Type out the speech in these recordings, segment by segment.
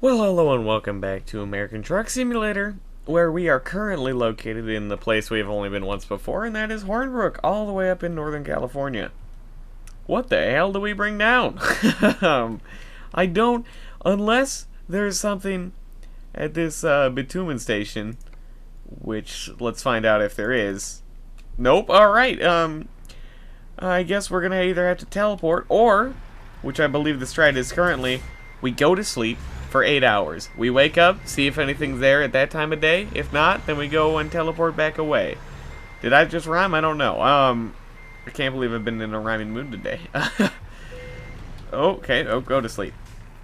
Well, hello and welcome back to American Truck Simulator, where we are currently located in the place we have only been once before, and that is Hornbrook, all the way up in Northern California. What the hell do we bring down? I don't, unless there's something at this bitumen station, which let's find out if there is. Nope. All right. I guess we're gonna either have to teleport, or, which I believe the strat is currently, we go to sleep for 8 hours. We wake up, see if anything's there at that time of day. If not, then we go and teleport back away. Did I just rhyme? I don't know. I can't believe I've been in a rhyming mood today. Okay, go to sleep.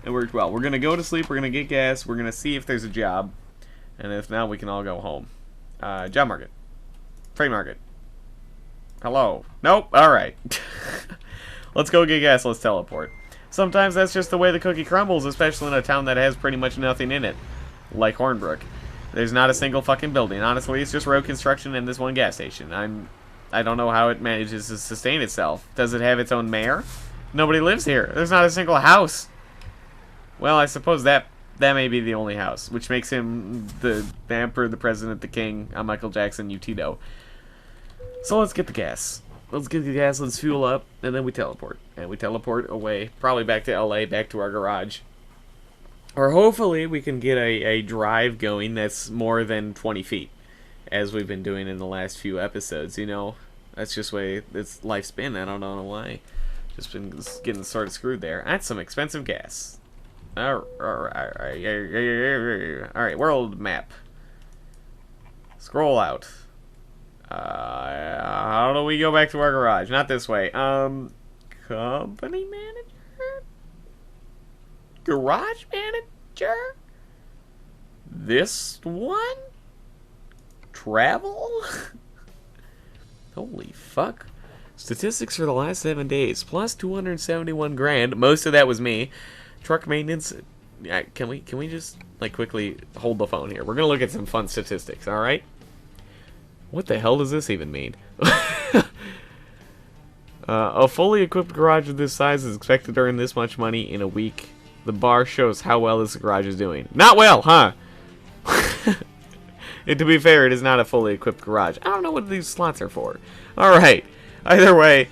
It worked well. We're gonna go to sleep, we're gonna get gas, we're gonna see if there's a job, and if not, we can all go home. Job market. Trade market. Hello. Nope, alright. Let's go get gas, let's teleport. Sometimes that's just the way the cookie crumbles, especially in a town that has pretty much nothing in it. Like Hornbrook. There's not a single fucking building. Honestly, it's just road construction and this one gas station. I don't know how it manages to sustain itself. Does it have its own mayor? Nobody lives here. There's not a single house. Well, I suppose that may be the only house, which makes him the emperor, the president, the king. I'm Michael Jackson, you Tito. So let's get the gas. Let's get the gas, let's fuel up, and then we teleport. And we teleport away, probably back to LA, back to our garage. Or hopefully we can get a drive going that's more than 20 feet, as we've been doing in the last few episodes, you know. That's just the way it's life's been, I don't know why. Just been getting sort of screwed there. That's some expensive gas. Alright, world map. Scroll out. How do we go back to our garage? Not this way. Company manager? Garage manager? This one? Travel? Holy fuck. Statistics for the last 7 days. Plus 271 grand. Most of that was me. Truck maintenance. Can we just, like, quickly hold the phone here? We're gonna look at some fun statistics, alright? What the hell does this even mean? A fully equipped garage of this size is expected to earn this much money in a week. The bar shows how well this garage is doing. Not well, huh? And to be fair, it is not a fully equipped garage. I don't know what these slots are for. Alright. Either way,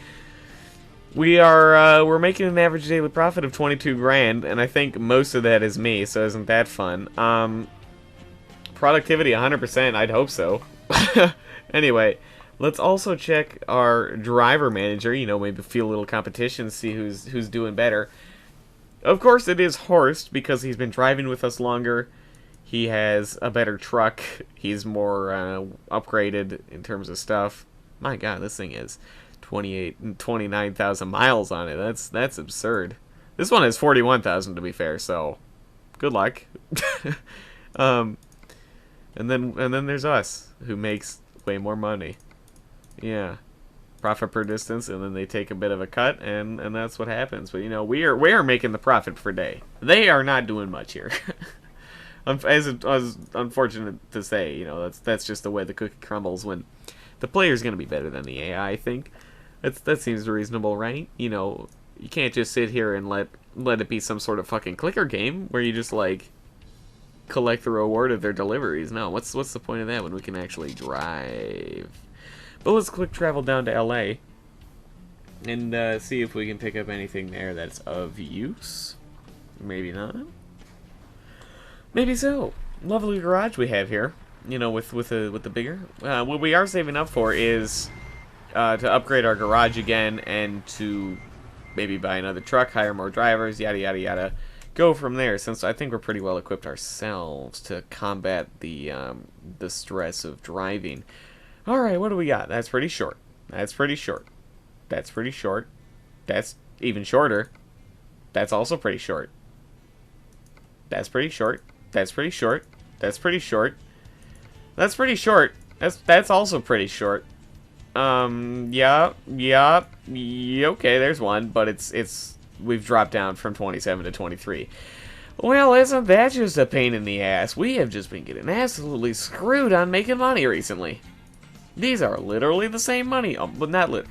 we're making an average daily profit of 22 grand, and I think most of that is me, so isn't that fun? Productivity 100%, I'd hope so. Anyway, let's also check our driver manager, you know, maybe feel a little competition, see who's doing better. Of course it is Horst, because he's been driving with us longer. He has a better truck. He's more upgraded in terms of stuff. My god, this thing has 29,000 miles on it. That's absurd. This one has 41,000 to be fair, so good luck. And then there's us, who makes way more money. Yeah. Profit per distance, and then they take a bit of a cut, and that's what happens. But, you know, we are making the profit per day. They are not doing much here. As unfortunate to say, you know, that's just the way the cookie crumbles when the player's going to be better than the AI, I think. That seems reasonable, right? You know, you can't just sit here and let it be some sort of fucking clicker game where you just, like, collect the reward of their deliveries. No, what's the point of that when we can actually drive? But let's quick travel down to LA and see if we can pick up anything there that's of use. Maybe not. Maybe so. Lovely garage we have here. You know, with the bigger. What we are saving up for is to upgrade our garage again and to maybe buy another truck, hire more drivers, yada yada yada. Go from there, since I think we're pretty well equipped ourselves to combat the stress of driving. Alright, what do we got? That's pretty short. That's pretty short. That's pretty short. That's even shorter. That's also pretty short. That's pretty short. That's pretty short. That's pretty short. That's pretty short. That's also pretty short. Yeah, okay, there's one, but it's we've dropped down from 27 to 23. Well, isn't that just a pain in the ass? We have just been getting absolutely screwed on making money recently. These are literally the same money. But not look,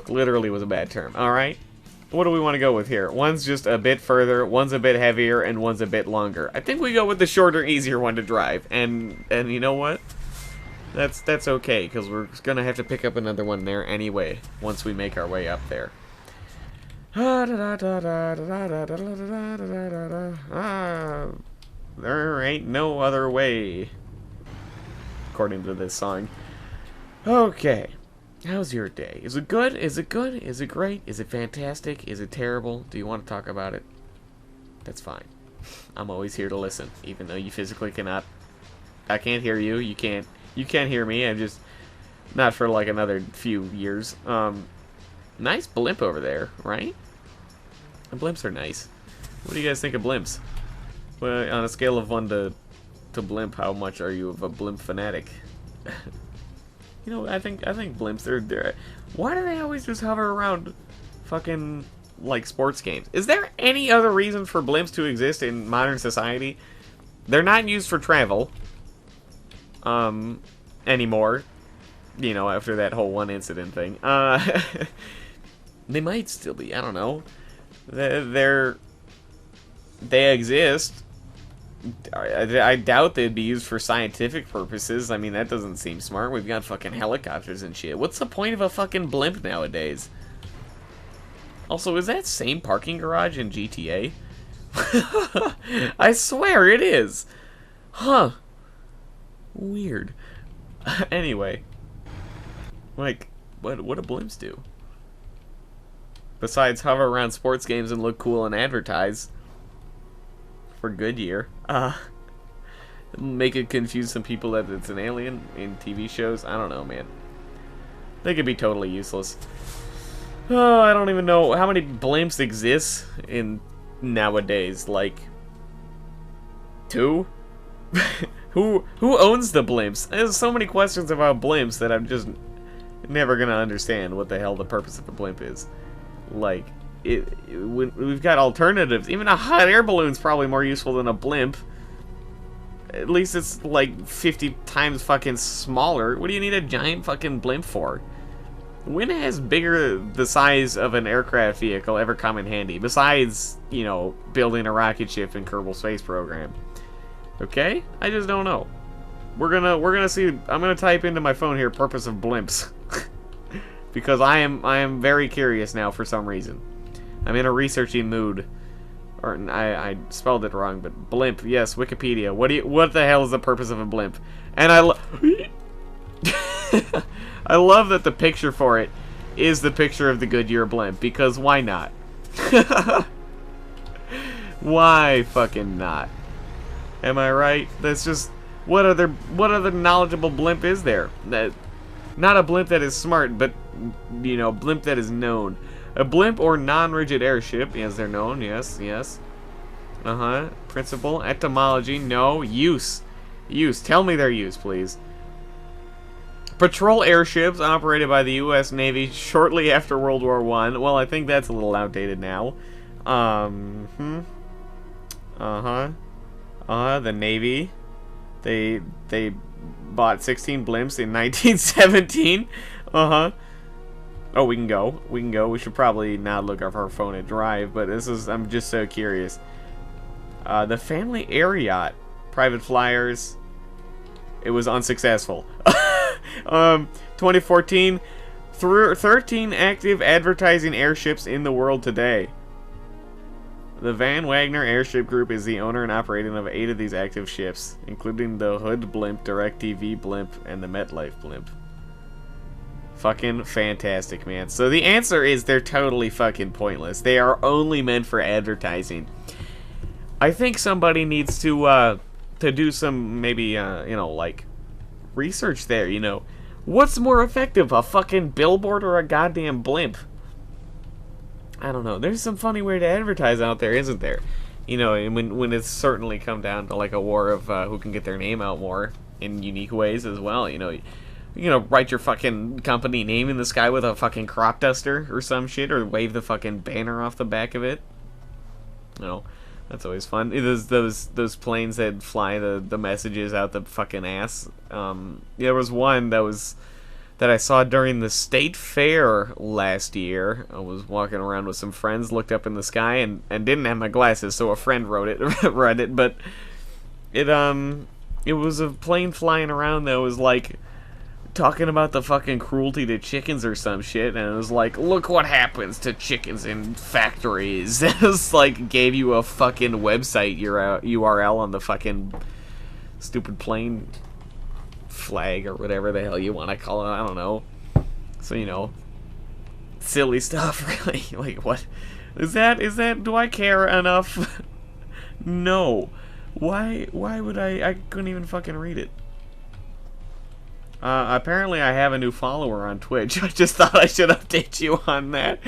literally was a bad term, alright? what do we want to go with here? One's just a bit further, one's a bit heavier, and one's a bit longer. I think we go with the shorter, easier one to drive. And you know what? That's okay, because we're gonna have to pick up another one there anyway once we make our way up there. There ain't no other way, according to this song. Okay. How's your day? Is it good? Is it good? Is it great? Is it fantastic? Is it terrible? Do you want to talk about it? That's fine. I'm always here to listen, even though you physically cannot. I can't hear you. You can't hear me. I'm just not for like another few years. Nice blimp over there, right? The blimps are nice. What do you guys think of blimps? Well, on a scale of 1 to blimp, how much are you of a blimp fanatic? You know, I think blimps, they're why do they always just hover around fucking like sports games? Is there any other reason for blimps to exist in modern society? They're not used for travel anymore. You know, after that whole one incident thing. They might still be, I don't know. They exist. I doubt they'd be used for scientific purposes. I mean, that doesn't seem smart. We've got fucking helicopters and shit. What's the point of a fucking blimp nowadays? Also, is that same parking garage in GTA? I swear it is. Huh. Weird. Anyway. Like, what do blimps do? Besides hover around sports games and look cool and advertise. For Goodyear. Make it confuse some people that it's an alien in TV shows. I don't know, man. They could be totally useless. Oh, I don't even know how many blimps exist in nowadays. Like 2? Who owns the blimps? There's so many questions about blimps that I'm just never gonna understand what the hell the purpose of a blimp is. Like, we've got alternatives. Even a hot air balloon's probably more useful than a blimp. At least it's like 50 times fucking smaller. What do you need a giant fucking blimp for? When has the size of an aircraft vehicle ever come in handy? Besides, you know, building a rocket ship in Kerbal Space Program. Okay? I just don't know. We're gonna see. I'm gonna type into my phone here purpose of blimps. Because I am very curious now for some reason. I'm in a researching mood. Or I spelled it wrong, but blimp, yes, Wikipedia. What the hell is the purpose of a blimp? And I love that the picture for it is the picture of the Goodyear blimp, because why not? Why fucking not? Am I right? That's just what other knowledgeable blimp is there? Not a blimp that is smart, but you know, blimp that is known. A blimp or non-rigid airship, as they're known, yes. Principle, etymology, no. Use. Tell me their use, please. Patrol airships operated by the U.S. Navy shortly after World War I. Well, I think that's a little outdated now. The Navy. They bought 16 blimps in 1917. Oh, we can go. We should probably not look up our phone and drive, but I'm just so curious. The Family Air Yacht. Private flyers. It was unsuccessful. 2014. 13 active advertising airships in the world today. The Van Wagner Airship Group is the owner and operating of 8 of these active ships, including the Hood Blimp, DirecTV Blimp, and the MetLife Blimp. Fucking fantastic, man. So the answer is they're totally fucking pointless. They are only meant for advertising. I think somebody needs to do some, maybe, you know, like, research there, you know. What's more effective, a fucking billboard or a goddamn blimp? I don't know. There's some funny way to advertise out there, isn't there? You know, and when it's certainly come down to, like, a war of who can get their name out more in unique ways as well, you know. You know, write your fucking company name in the sky with a fucking crop duster or some shit, or wave the fucking banner off the back of it. You know, that's always fun. Those planes that fly the messages out the fucking ass. There was one that that I saw during the state fair last year. I was walking around with some friends, looked up in the sky, and didn't have my glasses, so a friend wrote it, read it, but it was a plane flying around that was like talking about the fucking cruelty to chickens or some shit, and it was like, look what happens to chickens in factories. It was like, gave you a fucking website URL on the fucking stupid plane flag or whatever the hell you want to call it. I don't know. So, you know, silly stuff, really. Like, what is that? Do I care enough? No. Why would I couldn't even fucking read it. Apparently I have a new follower on Twitch. I just thought I should update you on that.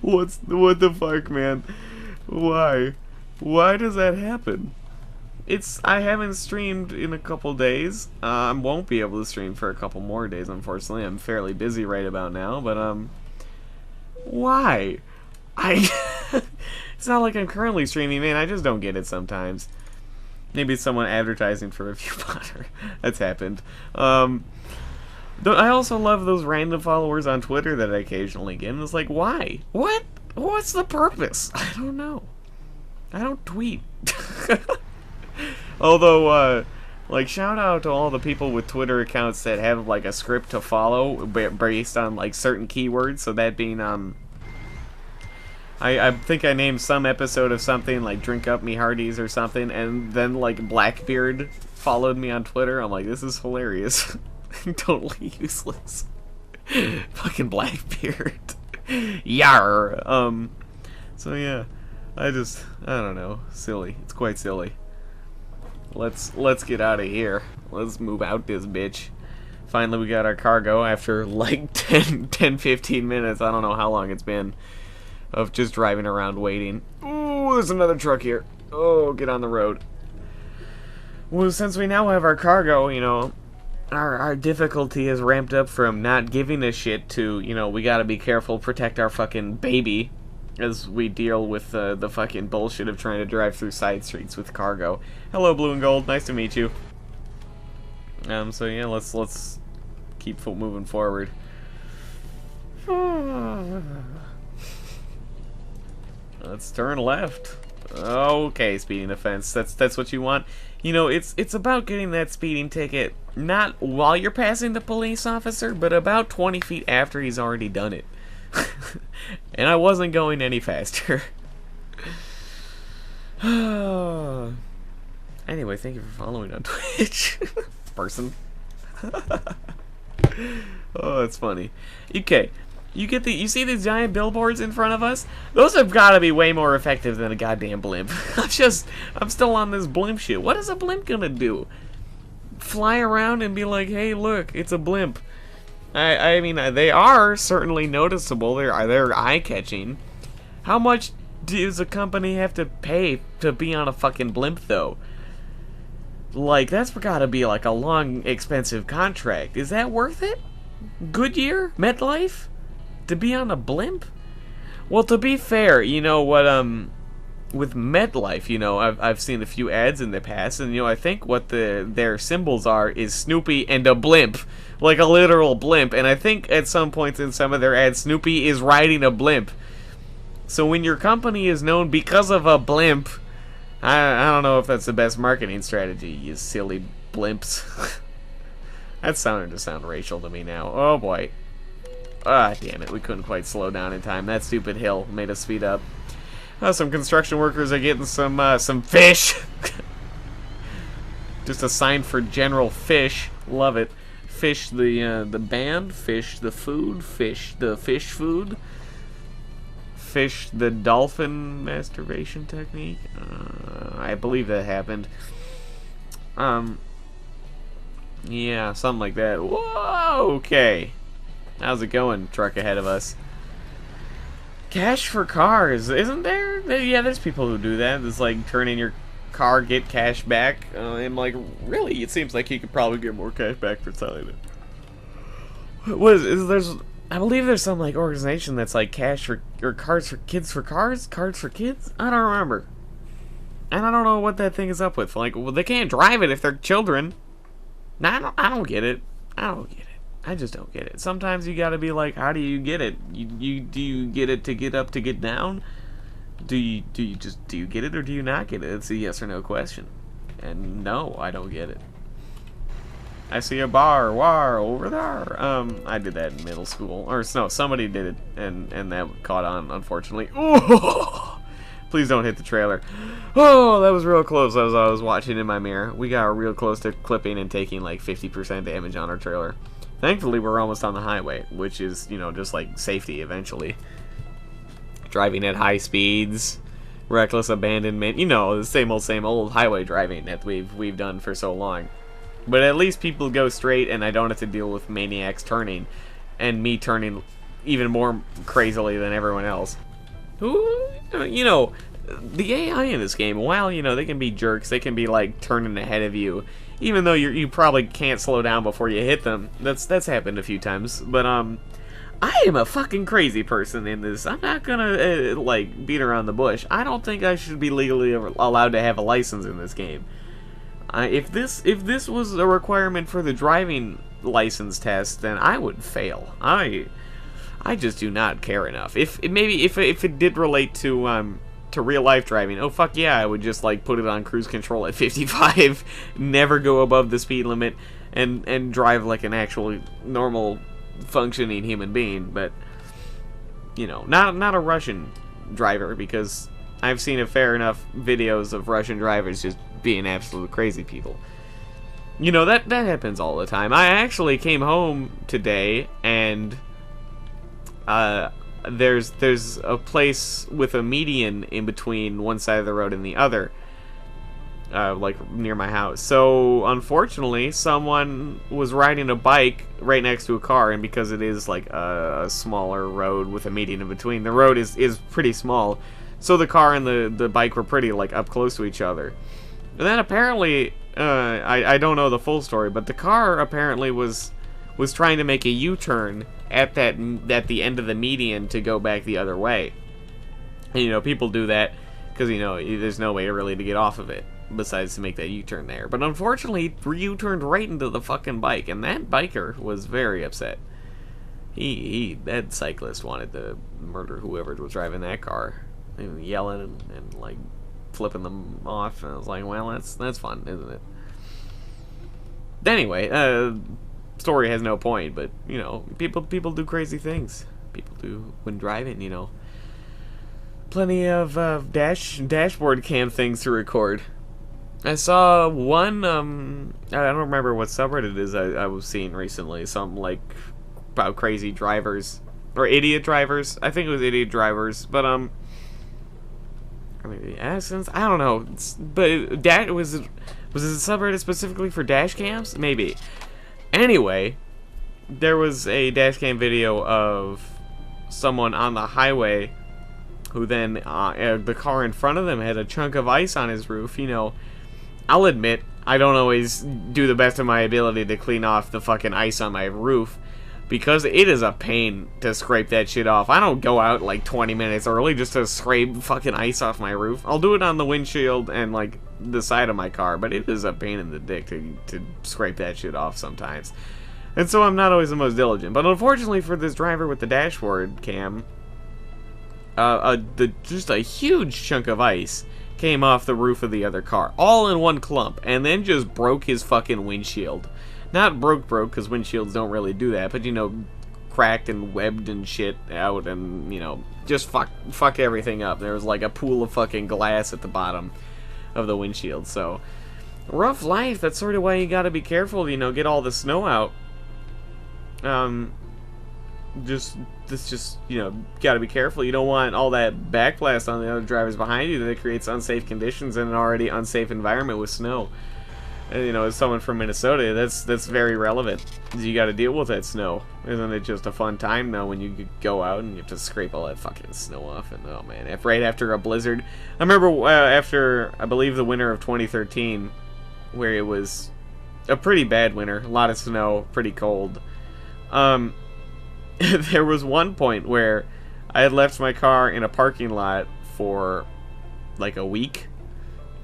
What the fuck, man? Why does that happen? I haven't streamed in a couple days. I won't be able to stream for a couple more days, unfortunately. I'm fairly busy right about now, but why? It's not like I'm currently streaming, man. I just don't get it sometimes. Maybe it's someone advertising for a view fodder. That's happened. I also love those random followers on Twitter that I occasionally get. And it's like, why? What? What's the purpose? I don't know. I don't tweet. Although, like, shout out to all the people with Twitter accounts that have, like, a script to follow based on, like, certain keywords. So that being, I think I named some episode of something like Drink Up Me Hearties or something, and then like Blackbeard followed me on Twitter. I'm like, this is hilarious. Totally useless. Fucking Blackbeard. Yar. So yeah, I don't know. Silly. It's quite silly. Let's get out of here. Let's move out this bitch. Finally we got our cargo after like 10-15 minutes. I don't know how long it's been of just driving around waiting. Ooh, there's another truck here. Oh, get on the road. Well, since we now have our cargo, you know, our difficulty has ramped up from not giving a shit to, you know, we gotta be careful, protect our fucking baby, as we deal with the fucking bullshit of trying to drive through side streets with cargo. Hello, Blue and Gold. Nice to meet you. So yeah, let's keep moving forward. Let's turn left. Okay, speeding offense. That's what you want. You know, it's about getting that speeding ticket not while you're passing the police officer, but about 20 feet after he's already done it. And I wasn't going any faster. Anyway, thank you for following on Twitch, person. Oh, that's funny. Okay. You see these giant billboards in front of us? Those have got to be way more effective than a goddamn blimp. I'm still on this blimp shit. What is a blimp gonna do? Fly around and be like, hey, look, it's a blimp. I mean, they are certainly noticeable. They're eye-catching. How much does a company have to pay to be on a fucking blimp, though? Like, that's gotta be like a long, expensive contract. Is that worth it? Goodyear? MetLife? To be on a blimp? Well, to be fair, you know what, with MetLife, you know, I've seen a few ads in the past, and, you know, I think what their symbols are is Snoopy and a blimp. Like a literal blimp, and I think at some points in some of their ads, Snoopy is riding a blimp. So when your company is known because of a blimp, I don't know if that's the best marketing strategy, you silly blimps. That's starting to sound racial to me now. Oh, boy. Ah, damn it, we couldn't quite slow down in time. That stupid hill made us speed up. Some construction workers are getting some fish. Just a sign for general fish. Love it. Fish the band, fish the food, fish the fish food. Fish the dolphin masturbation technique. I believe that happened. Yeah, something like that. Whoa, okay. How's it going, truck ahead of us? Cash for cars, isn't there? Yeah, there's people who do that. It's like turn in your car, get cash back. And like, really, it seems like you could probably get more cash back for selling it. I believe there's some like organization that's like cash for or cards for kids for cars, cards for kids. I don't remember, and I don't know what that thing is up with. Like, well, they can't drive it if they're children. Nah, I don't get it. I don't get it. I just don't get it. Sometimes you gotta be like, how do you get it? Do you get it to get up to get down? Do you get it or do you not get it? It's a yes or no question. And no, I don't get it. I see a bar, war over there. I did that in middle school, or no, somebody did it, and that caught on, unfortunately. Ooh! Please don't hit the trailer. Oh, that was real close as I was watching in my mirror. We got real close to clipping and taking like 50% damage on our trailer. Thankfully, we're almost on the highway, which is, you know, just like safety eventually. Driving at high speeds, reckless abandonment, you know, the same old highway driving that we've done for so long. But at least people go straight, and I don't have to deal with maniacs turning, and me turning even more crazily than everyone else. Who, you know, the AI in this game, while, you know, they can be jerks, they can be, like, turning ahead of you, even though you probably can't slow down before you hit them. That's happened a few times, but, I am a fucking crazy person in this. I'm not gonna, like, beat around the bush. I don't think I should be legally allowed to have a license in this game. If this was a requirement for the driving license test, then I would fail. I just do not care enough. If it did relate to real life driving, oh fuck yeah, I would just like put it on cruise control at 55, never go above the speed limit, and drive like an actual normal functioning human being. But you know, not a Russian driver, because I've seen a fair enough videos of Russian drivers just being absolute crazy people. You know, that happens all the time. I actually came home today, and there's a place with a median in between one side of the road and the other, like near my house. So unfortunately, someone was riding a bike right next to a car, and because it is like a smaller road with a median in between, the road is pretty small. So the car and the bike were pretty like up close to each other. And then apparently, I don't know the full story, but the car apparently was trying to make a U-turn at the end of the median to go back the other way. And you know, people do that because, you know, there's no way really to get off of it besides to make that U-turn there. But unfortunately, he U-turned right into the fucking bike, and that biker was very upset. That cyclist wanted to murder whoever was driving that car, and yelling and like flipping them off. And I was like, well, that's fun, isn't it? Anyway, story has no point, but you know, people do crazy things. People do when driving, you know. Plenty of dashboard cam things to record. I saw one, I don't remember what subreddit it is I was seeing recently, something like about crazy drivers, or idiot drivers. I think it was idiot drivers, but or maybe accidents, I don't know. But was it a subreddit specifically for dash cams? Maybe. Anyway, there was a dash cam video of someone on the highway who then, the car in front of them had a chunk of ice on his roof. You know, I'll admit, I don't always do the best of my ability to clean off the fucking ice on my roof, because it is a pain to scrape that shit off. I don't go out like 20 minutes early just to scrape fucking ice off my roof. I'll do it on the windshield and like the side of my car, but it is a pain in the dick to scrape that shit off sometimes. And so I'm not always the most diligent. But unfortunately for this driver with the dashboard cam, just a huge chunk of ice came off the roof of the other car, all in one clump, and then just broke his fucking windshield. Not broke, because windshields don't really do that, but, you know, cracked and webbed and shit out, and, you know, just fuck everything up. There was, like, a pool of fucking glass at the bottom of the windshield, so rough life. That's sort of why you gotta be careful, you know, get all the snow out. Just, you know, gotta be careful. You don't want all that backblast on the other drivers behind you that creates unsafe conditions in an already unsafe environment with snow. And, you know, as someone from Minnesota, that's very relevant. You got to deal with that snow. Isn't it just a fun time, though, when you go out and you have to scrape all that fucking snow off? And, oh, man, right after a blizzard. I remember after, I believe, the winter of 2013, where it was a pretty bad winter. A lot of snow, pretty cold. There was one point where I had left my car in a parking lot for, like, a week.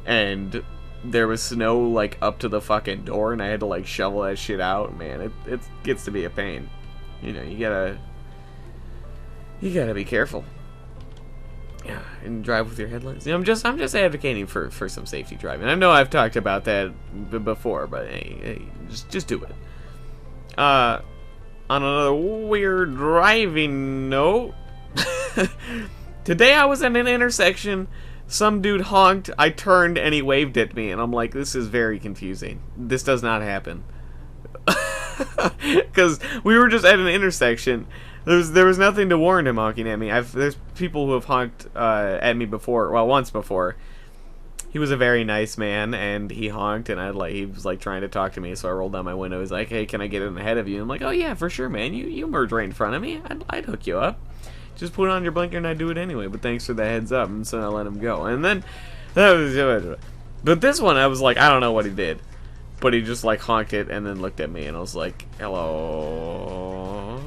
And there was snow like up to the fucking door, and I had to like shovel that shit out. Man, it gets to be a pain. You know, you gotta be careful. Yeah, and drive with your headlights. You know, I'm just advocating for some safety driving. I know I've talked about that before, but hey, just do it. On another weird driving note, today I was at an intersection. Some dude honked, I turned, and he waved at me, and I'm like, this is very confusing. This does not happen. Because we were just at an intersection. There was nothing to warrant him honking at me. There's people who have honked at me before. Well, once before. He was a very nice man, and he honked, and he was like trying to talk to me. So I rolled down my window. He's like, "Hey, can I get in ahead of you?" I'm like, "Oh yeah, for sure, man. You merge right in front of me. I'd hook you up. Just put on your blinker, and I'd do it anyway. But thanks for the heads up." And so I let him go. And then but this one, I was like, I don't know what he did. But he just like honked it and then looked at me, and I was like, "Hello."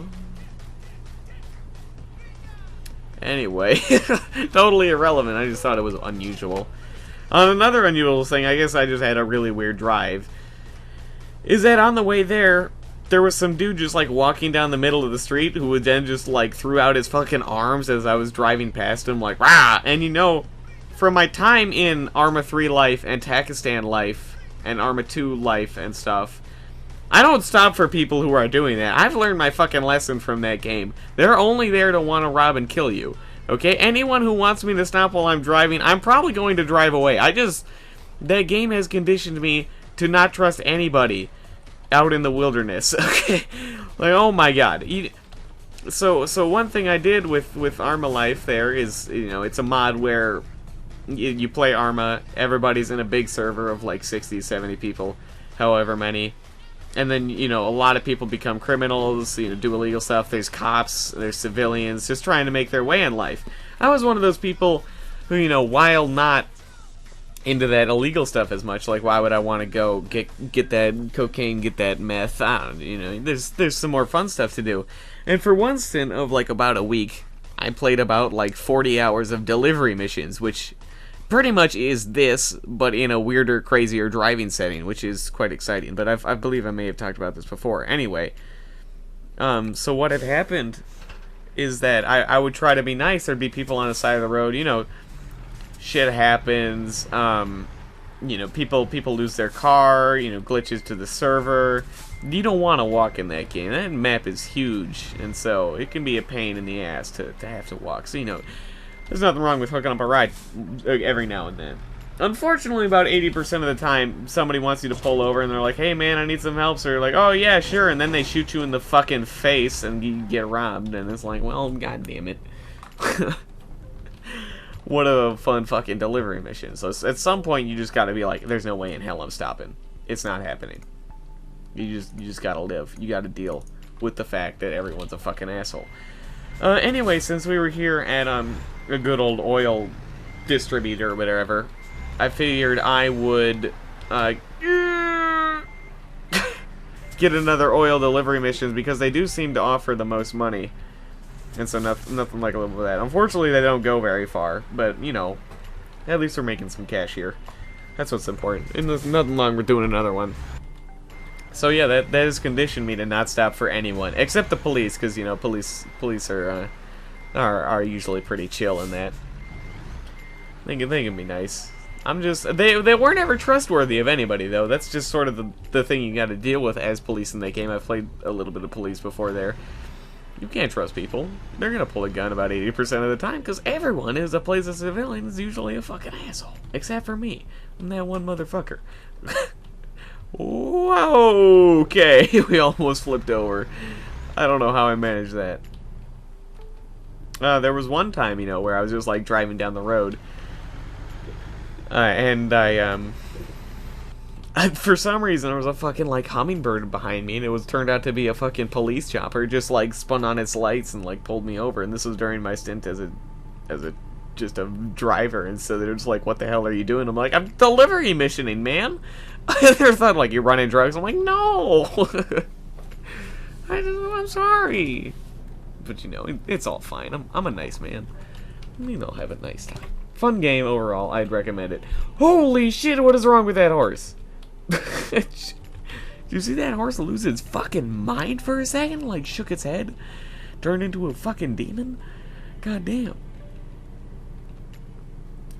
Anyway, totally irrelevant. I just thought it was unusual. Another unusual thing, I guess I just had a really weird drive, is that on the way there was some dude just like walking down the middle of the street who would then just like threw out his fucking arms as I was driving past him, like, rah! And you know, from my time in Arma 3 life and Takistan life and Arma 2 life and stuff, I don't stop for people who are doing that. I've learned my fucking lesson from that game. They're only there to want to rob and kill you. Okay? Anyone who wants me to stop while I'm driving, I'm probably going to drive away. That game has conditioned me to not trust anybody out in the wilderness. Okay? Like, oh my god. So one thing I did with Arma Life there is, you know, it's a mod where you play Arma, everybody's in a big server of like 60, 70 people, however many. And then, you know, a lot of people become criminals, you know, do illegal stuff. There's cops, there's civilians, just trying to make their way in life. I was one of those people who, you know, while not into that illegal stuff as much, like, why would I want to go get that cocaine, get that meth? I don't know, you know, there's some more fun stuff to do. And for one stint of, like, about a week, I played about, like, 40 hours of delivery missions, which pretty much is this, but in a weirder, crazier driving setting, which is quite exciting. But I believe I may have talked about this before. Anyway, so what had happened is that I would try to be nice. There'd be people on the side of the road. You know, shit happens. You know, people lose their car. You know, glitches to the server. You don't want to walk in that game. That map is huge, and so it can be a pain in the ass to have to walk. So, you know, there's nothing wrong with hooking up a ride every now and then. Unfortunately, about 80% of the time, somebody wants you to pull over, and they're like, "Hey, man, I need some help." So you're like, "Oh, yeah, sure." And then they shoot you in the fucking face, and you get robbed. And it's like, well, god damn it. What a fun fucking delivery mission. So at some point, you just gotta be like, there's no way in hell I'm stopping. It's not happening. You just gotta live. You gotta deal with the fact that everyone's a fucking asshole. Anyway, since we were here at a good old oil distributor or whatever, I figured I would get another oil delivery mission because they do seem to offer the most money, and so nothing like a little bit of that. Unfortunately, they don't go very far, but you know, at least we're making some cash here. That's what's important. And there's nothing wrong with doing another one. So yeah, that has conditioned me to not stop for anyone except the police, because you know, police are usually pretty chill in that. They can be nice. They weren't ever trustworthy of anybody though. That's just sort of the thing you got to deal with as police in that game. I've played a little bit of police before there. You can't trust people. They're gonna pull a gun about 80% of the time, because everyone who plays a civilian is usually a fucking asshole, except for me. I'm that one motherfucker. Whoa, okay, we almost flipped over. I don't know how I managed that. There was one time, you know, where I was just like driving down the road, and I for some reason there was a fucking like hummingbird behind me, and it turned out to be a fucking police chopper. Just like spun on its lights and like pulled me over. And this was during my stint as just a driver, and so they're just like, "What the hell are you doing?" I'm like, "I'm delivery missioning, man." They thought like, "You're running drugs." I'm like, "No." I'm sorry, but you know, it's all fine. I'm a nice man. I mean, I'll have a nice time. Fun game overall. I'd recommend it. Holy shit, what is wrong with that horse? Did you see that horse lose its fucking mind for a second? Like, shook its head? Turned into a fucking demon? God damn.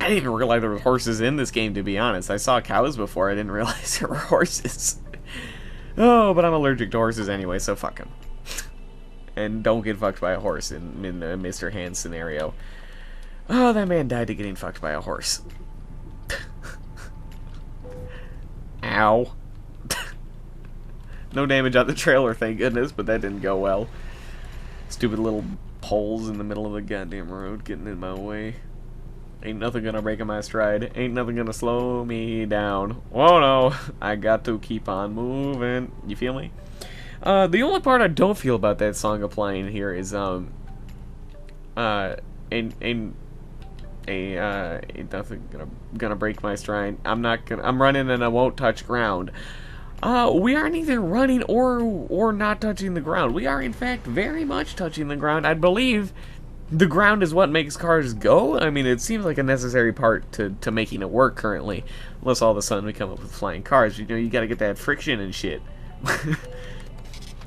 I didn't even realize there were horses in this game, to be honest. I saw cows before. I didn't realize there were horses. Oh, but I'm allergic to horses anyway, so fuck them. And don't get fucked by a horse in a Mr. Hand scenario. Oh, that man died to getting fucked by a horse. Ow. No damage on the trailer, thank goodness, but that didn't go well. Stupid little poles in the middle of the goddamn road getting in my way. Ain't nothing gonna break my stride. Ain't nothing gonna slow me down. Oh no, I got to keep on moving. You feel me? The only part I don't feel about that song applying here is ain't nothing gonna break my stride. I'm running and I won't touch ground. We aren't either running or not touching the ground. We are in fact very much touching the ground. I believe the ground is what makes cars go. I mean, it seems like a necessary part to making it work currently. Unless all of a sudden we come up with flying cars. You know, you gotta get that friction and shit.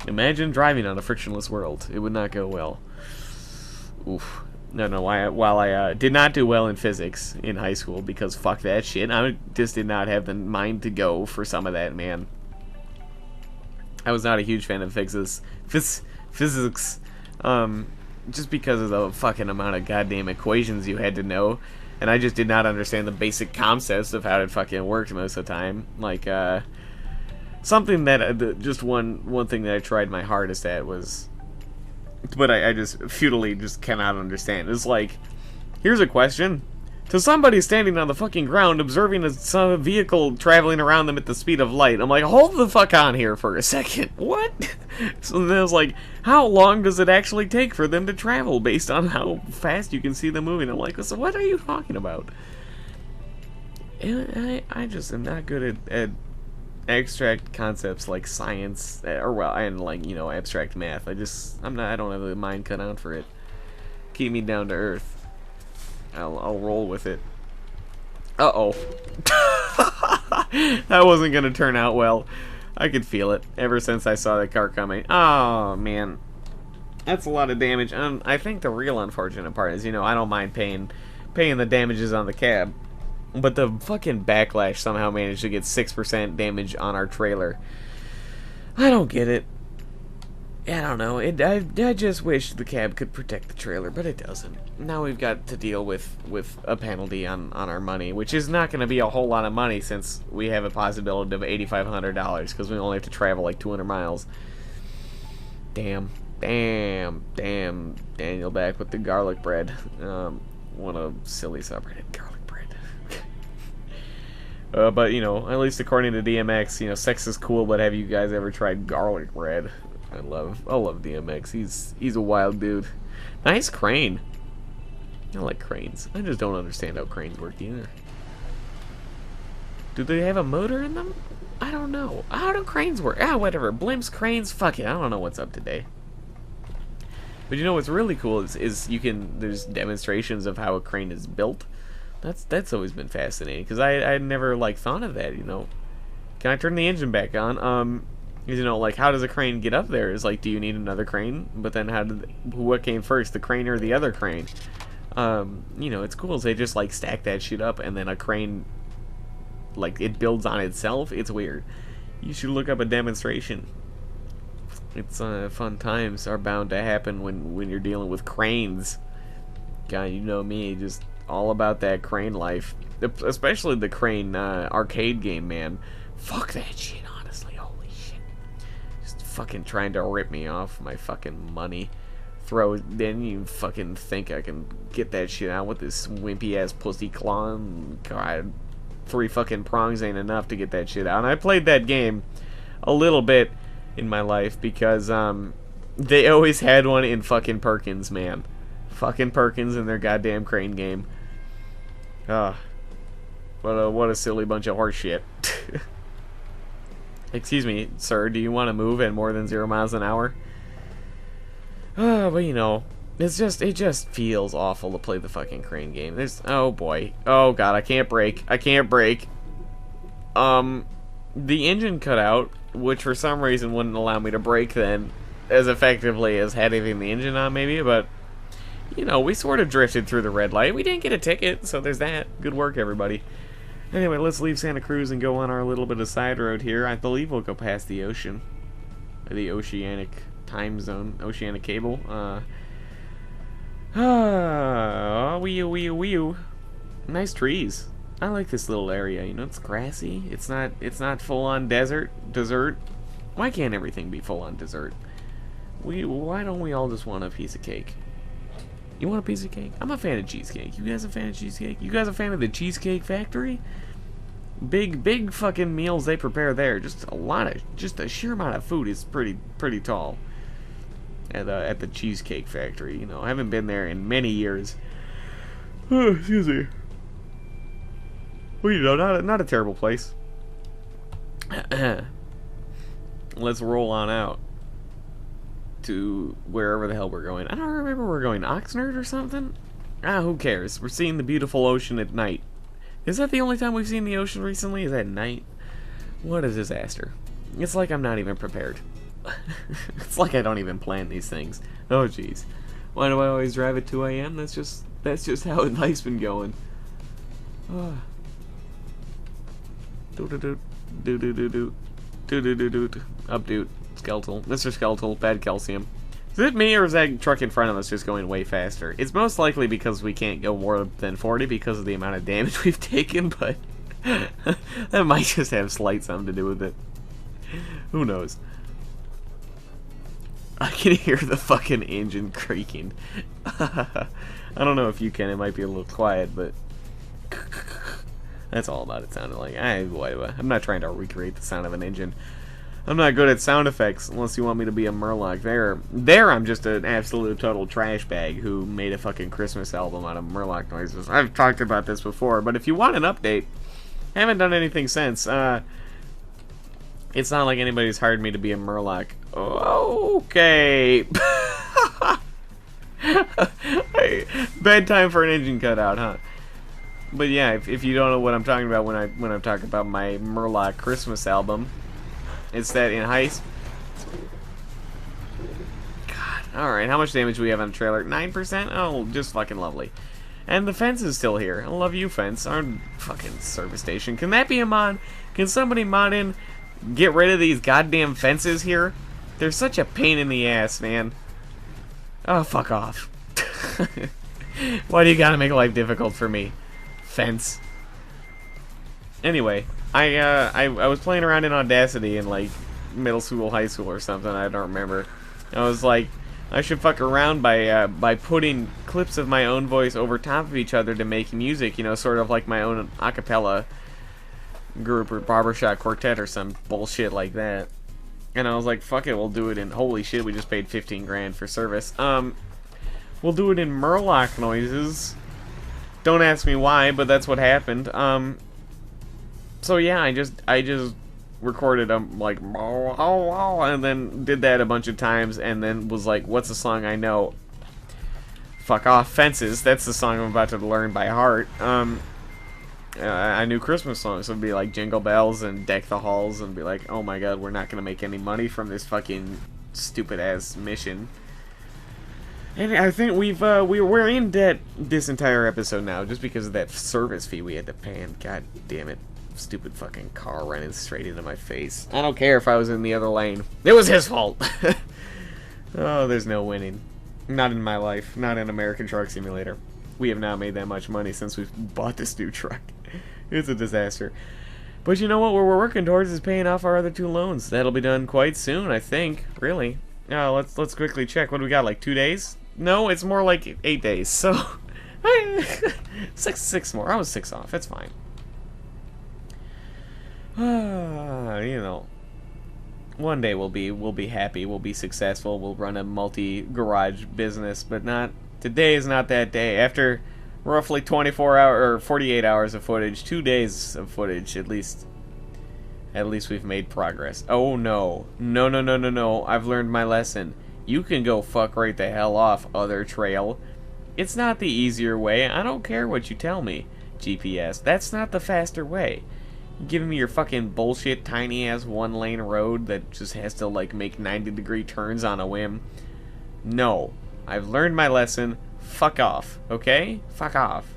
Imagine driving on a frictionless world. It would not go well. Oof. No, while I did not do well in physics in high school, because fuck that shit, I just did not have the mind to go for some of that, man. I was not a huge fan of physics. Just because of the fucking amount of goddamn equations you had to know. And I just did not understand the basic concepts of how it fucking worked most of the time. Like, something that, just one thing that I tried my hardest at was, but I just futilely just cannot understand. It's like, here's a question. To somebody standing on the fucking ground observing some vehicle traveling around them at the speed of light, I'm like, hold the fuck on here for a second. What? So then I was like, how long does it actually take for them to travel based on how fast you can see them moving? I'm like, so what are you talking about? And I just am not good at abstract concepts like science, and like, you know, abstract math. I don't have the mind cut out for it. Keep me down to earth. I'll roll with it. Uh-oh. That wasn't gonna turn out well. I could feel it ever since I saw that car coming. Oh, man. That's a lot of damage. I think the real unfortunate part is, you know, I don't mind paying the damages on the cab. But the fucking backlash somehow managed to get 6% damage on our trailer. I don't get it. I don't know. I just wish the cab could protect the trailer, but it doesn't. Now we've got to deal with a penalty on our money, which is not going to be a whole lot of money since we have a possibility of $8,500 because we only have to travel like 200 miles. Damn. Daniel back with the garlic bread. What a silly subreddit, garlic bread. But, you know, at least according to DMX, you know, sex is cool, but have you guys ever tried garlic bread? I love DMX. He's a wild dude. Nice crane. I like cranes. I just don't understand how cranes work either. Do they have a motor in them? I don't know. How do cranes work? Ah, whatever. Blimps, cranes, fuck it. I don't know what's up today. But you know what's really cool is there's demonstrations of how a crane is built. That's always been fascinating because I never like thought of that, you know. Can I turn the engine back on? You know, like, how does a crane get up there? Is like, do you need another crane? But then what came first, the crane or the other crane? You know, it's cool. They just like stack that shit up, and then a crane, like, it builds on itself. It's weird. You should look up a demonstration. It's fun times are bound to happen when you're dealing with cranes. God, you know me, just all about that crane life, especially the crane arcade game, man. Fuck that shit. Fucking trying to rip me off my fucking money. Then you fucking think I can get that shit out with this wimpy ass pussy claw. God, 3 fucking prongs ain't enough to get that shit out. And I played that game a little bit in my life because they always had one in fucking Perkins, man. Fucking Perkins in their goddamn crane game. What a silly bunch of horse shit. Excuse me, sir, do you want to move at more than 0 miles an hour? But you know, it just feels awful to play the fucking crane game. There's, oh boy. Oh god, I can't brake. I can't brake. The engine cut out, which for some reason wouldn't allow me to brake then as effectively as having the engine on maybe, but you know, we sort of drifted through the red light. We didn't get a ticket, so there's that. Good work, everybody. Anyway, let's leave Santa Cruz and go on our little bit of side road here. I believe we'll go past the ocean. The oceanic time zone. Oceanic cable. Wee-oo. Nice trees. I like this little area. You know, it's grassy. It's not full-on dessert. Why can't everything be full-on dessert? Why don't we all just want a piece of cake? You want a piece of cake? I'm a fan of cheesecake. You guys a fan of cheesecake? You guys a fan of the Cheesecake Factory? Big fucking meals they prepare there. Just the sheer amount of food is pretty tall. At the Cheesecake Factory, you know, I haven't been there in many years. Oh, excuse me. Well, you know, not a terrible place. Let's roll on out to wherever the hell we're going. I don't remember we're going Oxnard or something. Who cares? We're seeing the beautiful ocean at night. Is that the only time we've seen the ocean recently? Is that night? What a disaster. It's like I'm not even prepared. It's like I don't even plan these things. Oh jeez. Why do I always drive at 2 a.m.? That's just how life's been going. Updoot. Skeletal. Mr. Skeletal. Bad calcium. Is it me or is that truck in front of us just going way faster? It's most likely because we can't go more than 40 because of the amount of damage we've taken, but that might just have slight something to do with it. Who knows? I can hear the fucking engine creaking. I don't know if you can. It might be a little quiet, but that's all about it sounded like. I'm not trying to recreate the sound of an engine. I'm not good at sound effects unless you want me to be a Murloc. There I'm just an absolute total trash bag who made a fucking Christmas album out of Murloc noises. I've talked about this before, but if you want an update, I haven't done anything since. It's not like anybody's hired me to be a Murloc. Okay. Hey, bedtime for an engine cutout, huh? But yeah, if you don't know what I'm talking about when I'm talking about my Murloc Christmas album, it's that in heist. God, alright, how much damage do we have on the trailer? 9%? Oh, just fucking lovely. And the fence is still here. I love you, fence. Our fucking service station. Can that be a mod? Can somebody mod in? Get rid of these goddamn fences here? They're such a pain in the ass, man. Oh, fuck off. Why do you gotta make life difficult for me? Fence. Anyway, I was playing around in Audacity in like middle school, high school or something, I don't remember. I was like, I should fuck around by putting clips of my own voice over top of each other to make music, you know, sort of like my own a cappella group or barbershop quartet or some bullshit like that. And I was like, fuck it, we'll do it in, holy shit, we just paid 15 grand for service. We'll do it in Murloc noises. Don't ask me why, but that's what happened. So yeah, I just recorded like, and then did that a bunch of times, and then was like, what's the song I know? Fuck off, Fences. That's the song I'm about to learn by heart. I knew Christmas songs, so it'd be like Jingle Bells and Deck the Halls, and be like, oh my god, we're not gonna make any money from this fucking stupid ass mission. And I think we're in debt this entire episode now, just because of that service fee we had to pay. And god damn it, stupid fucking car running straight into my face. I don't care if I was in the other lane. It was his fault. Oh, there's no winning. Not in my life. Not in American Truck Simulator. We have not made that much money since we've bought this new truck. It's a disaster. But you know what we're working towards is paying off our other 2 loans. That'll be done quite soon, I think. Really. Let's quickly check. What do we got, like 2 days? No, it's more like 8 days. So, six more. I was 6 off. That's fine. You know, one day we'll be happy. We'll be successful. We'll run a multi-garage business, but not today. Is not that day. After roughly 24 hours or 48 hours of footage, 2 days of footage at least we've made progress. Oh no. No. I've learned my lesson. You can go fuck right the hell off, other trail. It's not the easier way. I don't care what you tell me, GPS. That's not the faster way. You're giving me your fucking bullshit tiny-ass one-lane road that just has to, like, make 90-degree turns on a whim. No. I've learned my lesson. Fuck off, okay? Fuck off.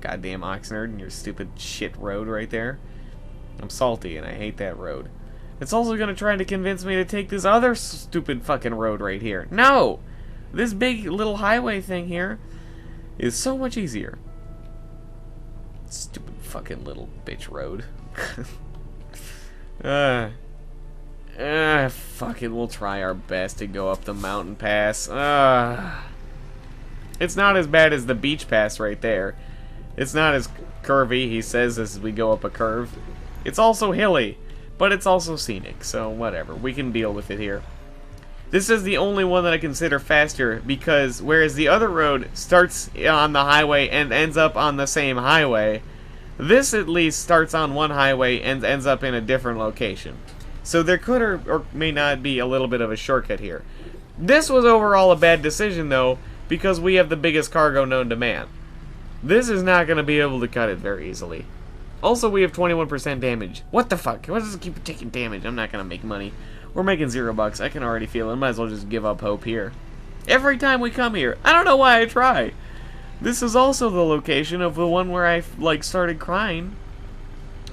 Goddamn Oxnard and your stupid shit road right there. I'm salty and I hate that road. It's also gonna try to convince me to take this other stupid fucking road right here. No! This big little highway thing here is so much easier. Stupid fucking little bitch road. Fuck it, we'll try our best to go up the mountain pass. It's not as bad as the beach pass right there. It's not as curvy, he says, as we go up a curve. It's also hilly, but it's also scenic, so whatever. We can deal with it here. This is the only one that I consider faster, because whereas the other road starts on the highway and ends up on the same highway, this at least starts on one highway and ends up in a different location. So there could or may not be a little bit of a shortcut here. This was overall a bad decision, though, because we have the biggest cargo known to man. This is not going to be able to cut it very easily. Also, we have 21% damage. What the fuck? Why does it keep taking damage? I'm not going to make money. We're making $0. I can already feel it. Might as well just give up hope here. Every time we come here, I don't know why I try. This is also the location of the one where I, like, started crying.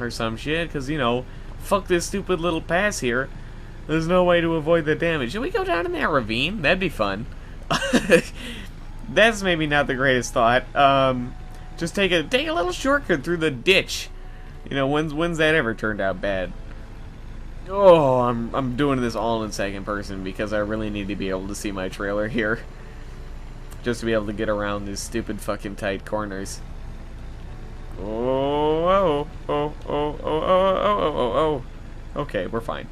Or some shit, because, you know, fuck this stupid little pass here. There's no way to avoid the damage. Should we go down in that ravine? That'd be fun. That's maybe not the greatest thought. Just take a little shortcut through the ditch. You know, when's that ever turned out bad? Oh, I'm doing this all in second person because I really need to be able to see my trailer here. Just to be able to get around these stupid fucking tight corners. Oh. Okay, we're fine.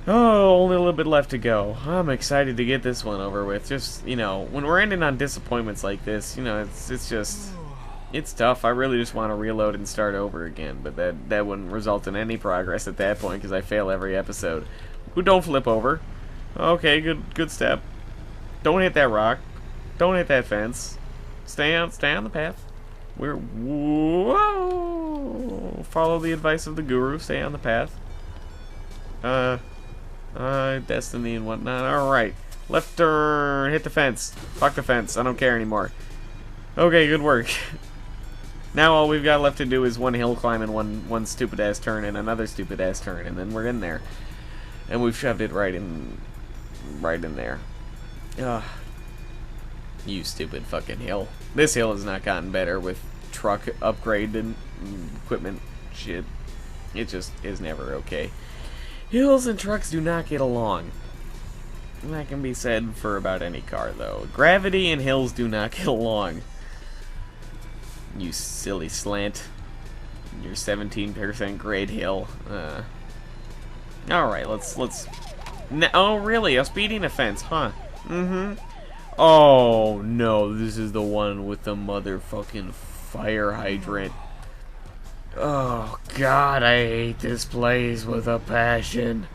Oh, only a little bit left to go. I'm excited to get this one over with. Just, you know, when we're ending on disappointments like this, you know, it's just, it's tough. I really just want to reload and start over again, but that wouldn't result in any progress at that point because I fail every episode. Don't flip over. Okay, good step. Don't hit that rock. Don't hit that fence. Stay on the path. Whoa! Follow the advice of the guru. Stay on the path. Destiny and whatnot. Alright. Left turn. Hit the fence. Fuck the fence. I don't care anymore. Okay, good work. Now all we've got left to do is one hill climb and one stupid ass turn and another stupid ass turn, and then we're in there. And we've shoved it right in there. Ugh. You stupid fucking hill. This hill has not gotten better with truck upgrade and equipment shit. It just is never okay. Hills and trucks do not get along. That can be said for about any car, though. Gravity and hills do not get along. You silly slant. Your 17% grade hill. Alright, let's... Oh, really? A speeding offense, huh? Mm-hmm. Oh, no. This is the one with the motherfucking fire hydrant. Oh, God, I hate this place with a passion.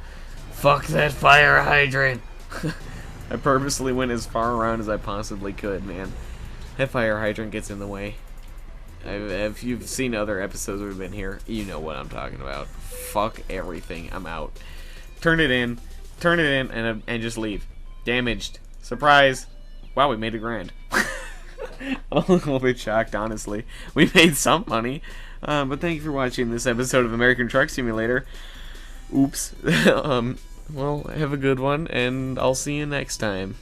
Fuck that fire hydrant. I purposely went as far around as I possibly could, man. That fire hydrant gets in the way. If you've seen other episodes we've been here, you know what I'm talking about. Fuck everything. I'm out. Turn it in, and just leave. Damaged. Surprise. Wow, we made $1,000. I'm a little bit shocked, honestly. We made some money. But thank you for watching this episode of American Truck Simulator. Oops. Well, have a good one, and I'll see you next time.